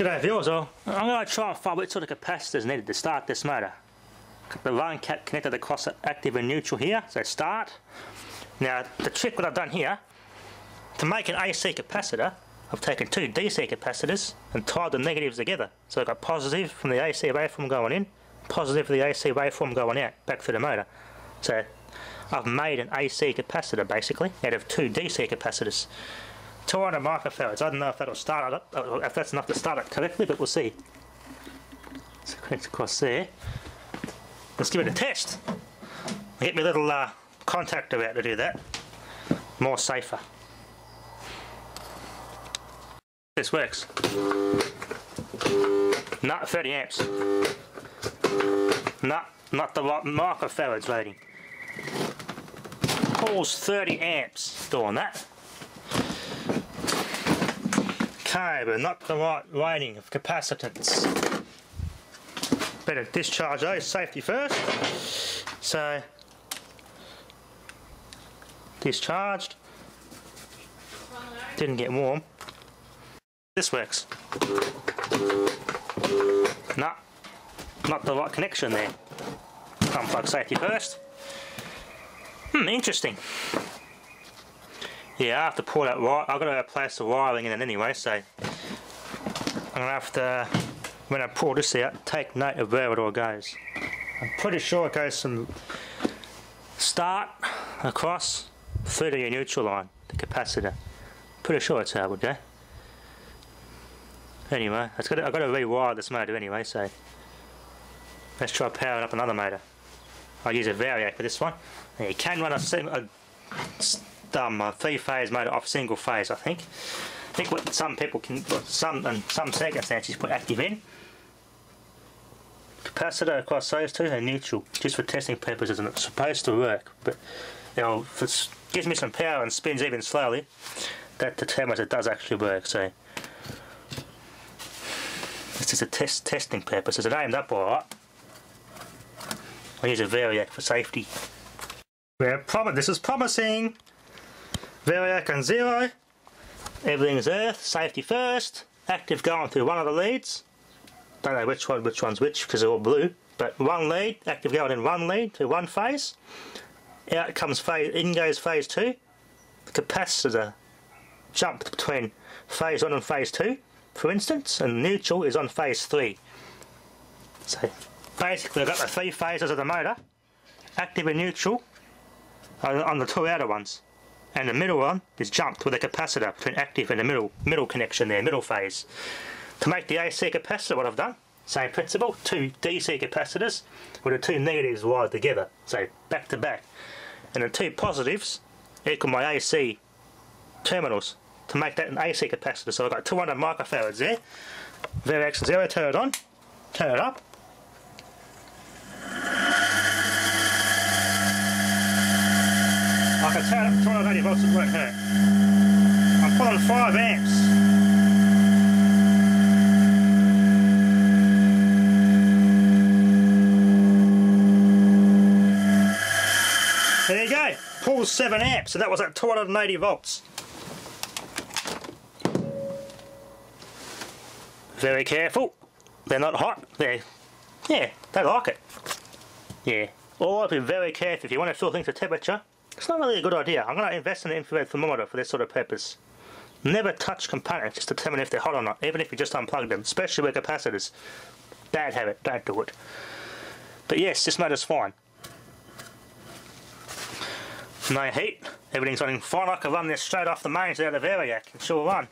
G'day viewers, I'm going to try and find what sort of capacitors needed to start this motor. The line cap connected across active and neutral here, so start. Now the trick what I've done here, to make an AC capacitor, I've taken two DC capacitors and tied the negatives together. So I've got positive from the AC waveform going in, positive for the AC waveform going out, back through the motor. So I've made an AC capacitor basically out of two DC capacitors. 200 microfarads. I don't know if that'll start it, if that's enough to start it correctly, but we'll see. So connect across there. Let's give it a test. I'll get my little contactor out to do that. More safer. This works. Not 30 amps. Not the microfarads rating. Pulls 30 amps doing that. Okay, but not the right rating of capacitance. Better discharge those, safety first. So, discharged. Didn't get warm. This works. No, not the right connection there. Unplug safety first. Interesting. Yeah, I have to pull that wire. I've got to replace the wiring in it anyway, so I'm going to have to, when I pull this out, take note of where it all goes. I'm pretty sure it goes from start across through to your neutral line, the capacitor. Pretty sure it's how it would go. Anyway, I've got to rewire this motor anyway, so let's try powering up another motor. I'll use a variac for this one. And you can run a three-phase motor off single phase, I think. I think what some people can, in some circumstances, put active in. Capacitor across those two and neutral, just for testing purposes, and it's supposed to work. But you know, if it gives me some power and spins even slowly, that determines it does actually work. So it's just a testing purposes. It aimed up alright. I'll use a variac for safety. This is promising. Variac on 0. Everything is earth. Safety first. Active going through one of the leads. Don't know which one's which because they're all blue. But one lead. Active going in one lead to one phase. Out comes phase. In goes phase 2. The capacitor jumped between phase 1 and phase 2, for instance, and neutral is on phase 3. So basically, I've got the three phases of the motor. Active and neutral on the two outer ones, and the middle one is jumped with a capacitor between active and the middle connection there, middle phase. To make the AC capacitor, what I've done, same principle, two DC capacitors with the two negatives wired together, so back to back, and the two positives equal my AC terminals to make that an AC capacitor. So I've got 200 microfarads there. Variac 0, turn it on, turn it up. I can turn up 280 volts at work here. I put on 5 amps. There you go. Pulls 7 amps, so that was at 280 volts. Very careful. They're not hot. They like it. Yeah. Or be very careful if you want to feel things to temperature. It's not really a good idea. I'm going to invest in an infrared thermometer for this sort of purpose. Never touch components, just determine if they're hot or not, even if you just unplug them, especially with capacitors. Bad habit, don't do it. But yes, this motor's fine. No heat, everything's running fine. I can run this straight off the mains out of the variac and she'll run.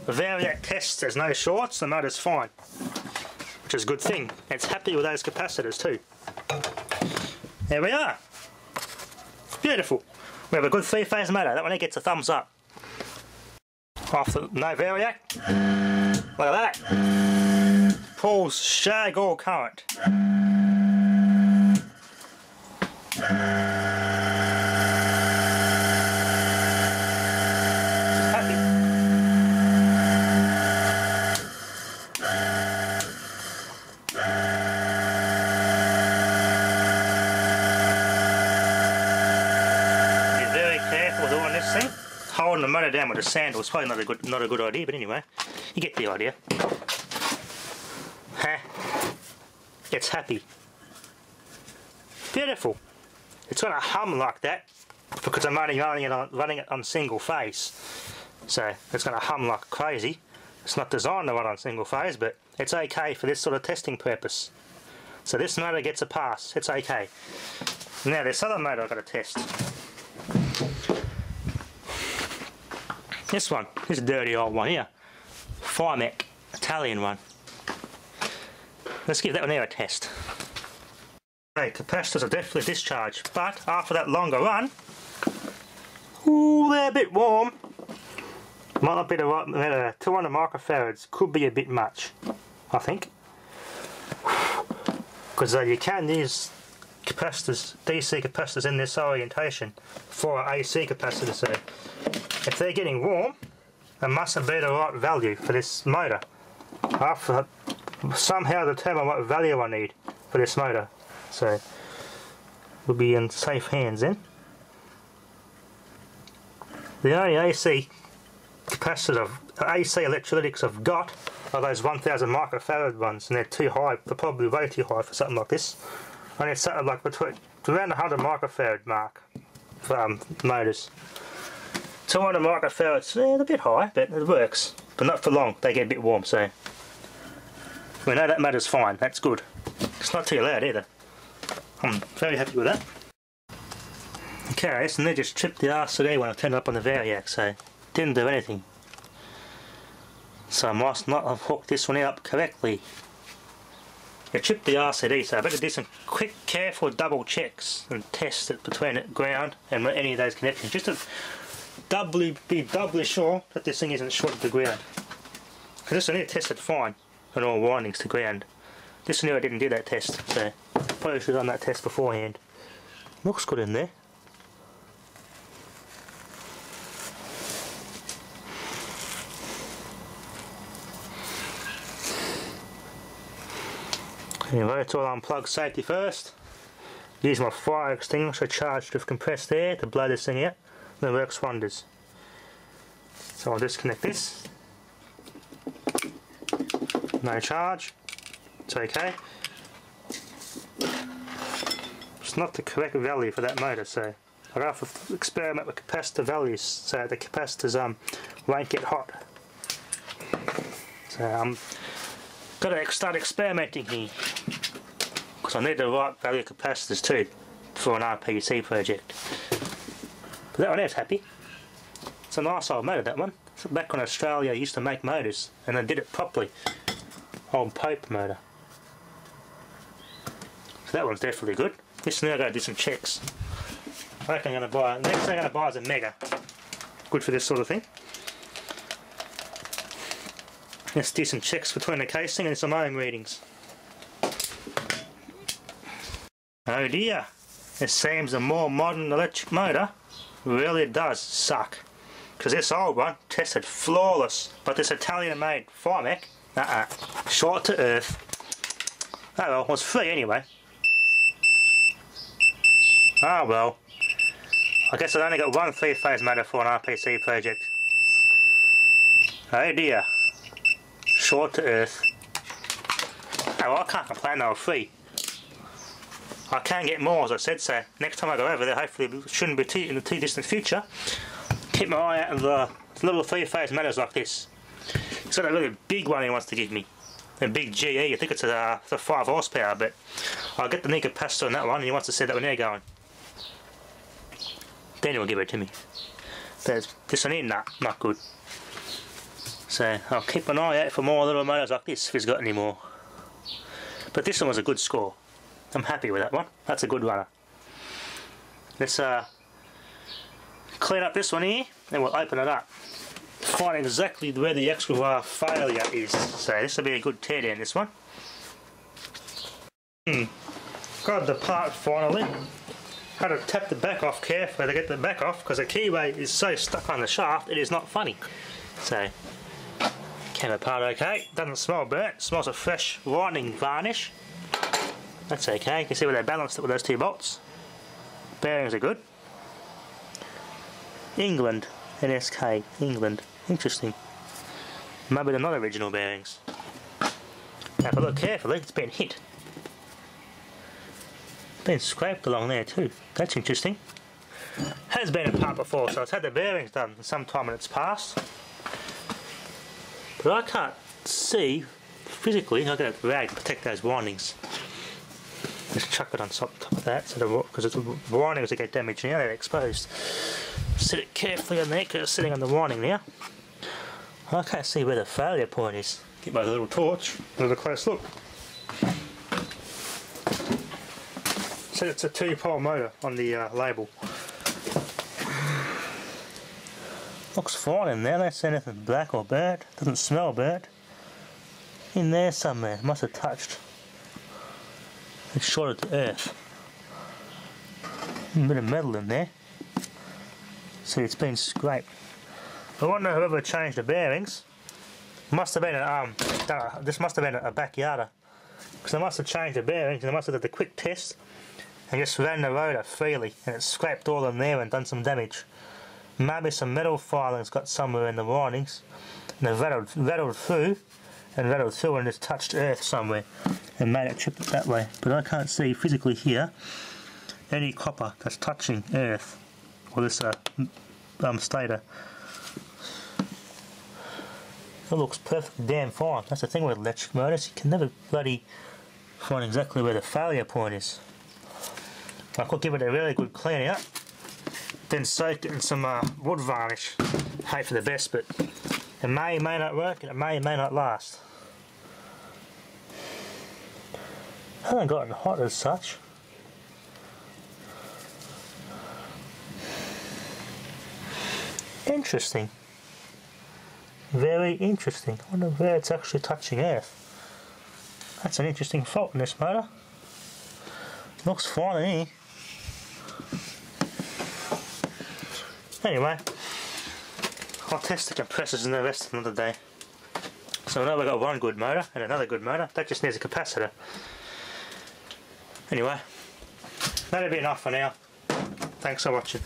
The variac tests there's no shorts, the motor's fine. Which is a good thing. It's happy with those capacitors too. There we are. Beautiful. We have a good three-phase motor. That one gets a thumbs up. Off the no variac. Look at that. Pulls shag all current. Holding the motor motor down with a sandal is probably not a good idea, but anyway, you get the idea. Huh? It's happy. Beautiful. It's gonna hum like that because I'm only running it on single phase. So it's gonna hum like crazy. It's not designed to run on single phase, but it's okay for this sort of testing purpose. So this motor gets a pass. It's okay. Now this other motor I've got to test. This one, this dirty old one here, Firemec, Italian one. Let's give that one here a test. Okay, capacitors are definitely discharged, but after that longer run, ooh, they're a bit warm. Might not be the right, 200 microfarads could be a bit much, I think. Because you can use capacitors, DC capacitors in this orientation for an AC capacitor, so if they're getting warm, it mustn't be the right value for this motor. I have to somehow determine what value I need for this motor, so we'll be in safe hands then. The only AC capacitors, AC electrolytics I've got are those 1000 microfarad ones, and they're too high, they're probably way too high for something like this. I need something like between around the 100 microfarad mark for motors. 200 microfarads, they're a bit high, but it works. But not for long, they get a bit warm, so we know that motor's fine, that's good. It's not too loud either. I'm very happy with that. Okay, and they just tripped the RCD when I turned it up on the Variac, so didn't do anything. So I must not have hooked this one up correctly. It tripped the RCD, so I better do some quick, careful double checks and test it between the ground and any of those connections, just to be doubly sure that this thing isn't short to the ground. Because this one here tested fine on all windings to ground. This one here I didn't do that test, so probably should have done that test beforehand. Looks good in there. Anyway, it's all unplugged safety first. Use my fire extinguisher charged with compressed air to blow this thing out. And it works wonders. So I'll disconnect this. No charge. It's okay. It's not the correct value for that motor, so I'll have to experiment with capacitor values so the capacitors won't get hot. So I'm got to start experimenting here, because I need the right value capacitors too for an RPC project. But that one there's happy. It's a nice old motor, that one. Back when Australia used to make motors and they did it properly. Old Pope motor. So that one's definitely good. This now I've got to do some checks. I reckon I'm going to buy, the next thing I'm going to buy is a Mega. Good for this sort of thing. Let's do some checks between the casing and some ohm readings. Oh dear, it seems a more modern electric motor really does suck. Because this old one tested flawless, but this Italian made Firemec, short to earth. Oh well, it was free anyway. Oh well, I guess I only got one 3-phase motor for an RPC project. Oh dear. Short to earth. Oh, well, I can't complain, they were free. I can get more, as I said, so next time I go over there, hopefully it shouldn't be in the too distant future, keep my eye out for the little 3-phase motors like this. He's got a really big one he wants to give me. A big GE, I think it's a 5 horsepower, but I'll get the knee capacitor on that one and he wants to see that one there going. Then he'll give it to me. But this one here, nah, not good. So I'll keep an eye out for more little motors like this if he's got any more. But this one was a good score. I'm happy with that one. That's a good runner. Let's clean up this one here and we'll open it up. Find exactly where the extra failure is. So this will be a good teardown, this one. Got the part finally. Had to tap the back off carefully to get the back off because the keyway is so stuck on the shaft it is not funny. So came apart okay. Doesn't smell burnt. Smells of fresh winding varnish. That's okay. You can see where they balanced it with those 2 bolts. Bearings are good. England. NSK, England. Interesting. Maybe they're not original bearings. Now if I look carefully, it's been hit. Been scraped along there too. That's interesting. Has been apart before, so it's had the bearings done sometime in its past. But I can't see physically. I've got a rag to protect those windings. Just chuck it on top of that, so because the windings that get damaged now, they're exposed. Set it carefully on there because it's sitting on the winding now. I can't see where the failure point is. Get my little torch, another close look. So it's a 2-pole motor on the label. Looks fine in there, I don't see anything black or bad. Doesn't smell bad. In there somewhere, must have touched. It's shorted to earth. A bit of metal in there. See, it's been scraped. I wonder whoever changed the bearings. Must have been this must have been a backyarder. Because they must have changed the bearings and they must have done the quick test and just ran the rotor freely and it scraped all in there and done some damage. Maybe some metal filings got somewhere in the windings and they rattled through and just touched earth somewhere and made it trip it that way. But I can't see physically here any copper that's touching earth or this stator. It looks perfectly damn fine. That's the thing with electric motors, you can never bloody find exactly where the failure point is. I could give it a really good clean out, then soak it in some wood varnish. Hope for the best, but it may not work and it may not last. Hasn't gotten hot as such. Interesting. Very interesting. I wonder where it's actually touching earth. That's an interesting fault in this motor. Looks fine in here. Anyway, I'll test the compressors and the rest another day. So now we've got one good motor and another good motor. That just needs a capacitor. Anyway, that'll be enough for now. Thanks for watching.